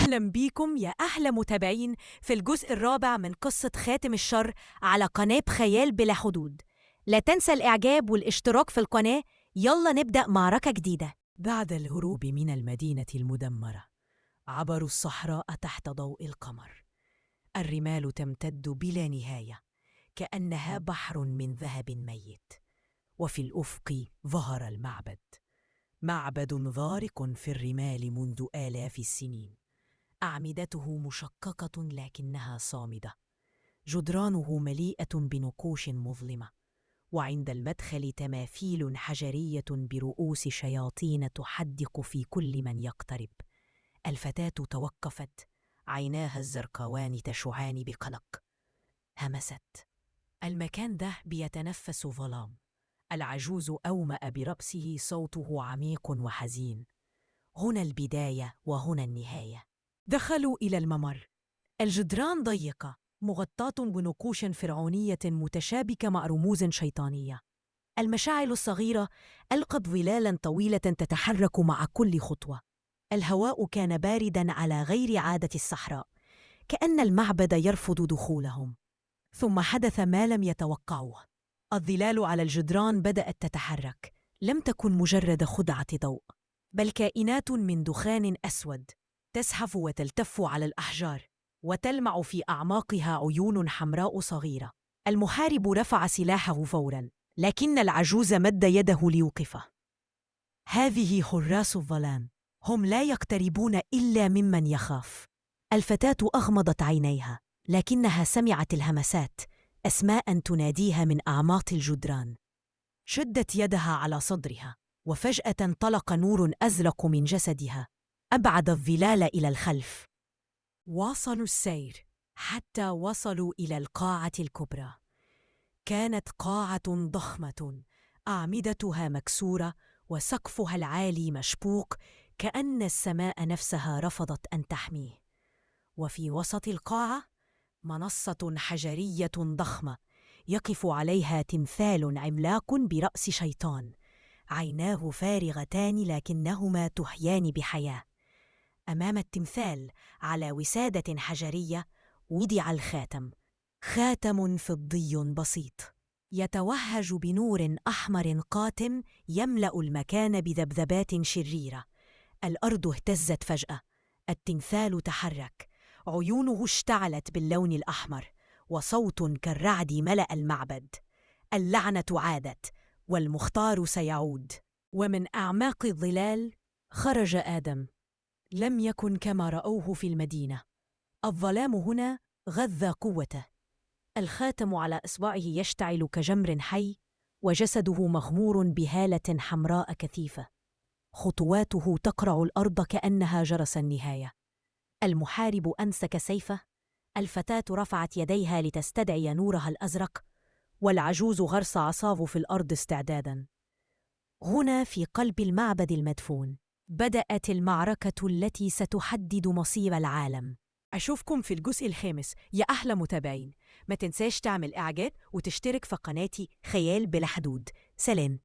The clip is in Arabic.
أهلا بيكم يا أحلى متابعين في الجزء الرابع من قصة خاتم الشر على قناة خيال بلا حدود. لا تنسى الإعجاب والاشتراك في القناة. يلا نبدأ معركة جديدة. بعد الهروب من المدينة المدمرة عبروا الصحراء تحت ضوء القمر. الرمال تمتد بلا نهاية كأنها بحر من ذهب ميت، وفي الأفق ظهر المعبد، معبد غارق في الرمال منذ آلاف السنين. أعمدته مشققة لكنها صامدة، جدرانه مليئة بنقوش مظلمة، وعند المدخل تماثيل حجرية برؤوس شياطين تحدق في كل من يقترب. الفتاة توقفت، عيناها الزرقاوان تشعان بقلق. همست. المكان ده بيتنفس ظلام. العجوز أومأ برأسه، صوته عميق وحزين. هنا البداية وهنا النهاية. دخلوا إلى الممر. الجدران ضيقة مغطاة بنقوش فرعونية متشابكة مع رموز شيطانية. المشاعل الصغيرة ألقت ظلالا طويلة تتحرك مع كل خطوة. الهواء كان باردا على غير عادة الصحراء، كأن المعبد يرفض دخولهم. ثم حدث ما لم يتوقعوه. الظلال على الجدران بدأت تتحرك. لم تكن مجرد خدعة ضوء، بل كائنات من دخان أسود تزحف وتلتف على الأحجار، وتلمع في أعماقها عيون حمراء صغيرة. المحارب رفع سلاحه فوراً، لكن العجوز مد يده ليوقفه. هذه حراس الظلام، هم لا يقتربون إلا ممن يخاف. الفتاة أغمضت عينيها، لكنها سمعت الهمسات، أسماء تناديها من أعماق الجدران. شدت يدها على صدرها، وفجأة انطلق نور أزرق من جسدها، أبعد الظلال إلى الخلف. واصلوا السير حتى وصلوا إلى القاعة الكبرى. كانت قاعة ضخمة، أعمدتها مكسورة وسقفها العالي مشبوق، كأن السماء نفسها رفضت أن تحميه. وفي وسط القاعة منصة حجرية ضخمة، يقف عليها تمثال عملاق برأس شيطان، عيناه فارغتان لكنهما تحيان بحياة. أمام التمثال على وسادة حجرية وضع الخاتم، خاتم فضي بسيط يتوهج بنور أحمر قاتم يملأ المكان بذبذبات شريرة. الأرض اهتزت فجأة، التمثال تحرك، عيونه اشتعلت باللون الأحمر، وصوت كالرعد ملأ المعبد. اللعنة عادت، والمختار سيعود. ومن أعماق الظلال خرج آدم. لم يكن كما رأوه في المدينة. الظلام هنا غذى قوته. الخاتم على إصبعه يشتعل كجمر حي، وجسده مغمور بهالة حمراء كثيفة. خطواته تقرع الأرض كأنها جرس النهاية. المحارب أمسك سيفه، الفتاة رفعت يديها لتستدعي نورها الأزرق، والعجوز غرس عصاه في الأرض استعداداً. هنا في قلب المعبد المدفون بدأت المعركة التي ستحدد مصير العالم. أشوفكم في الجزء الخامس يا أحلى متابعين. ما تنساش تعمل إعجاب وتشترك في قناتي خيال بلا حدود. سلام.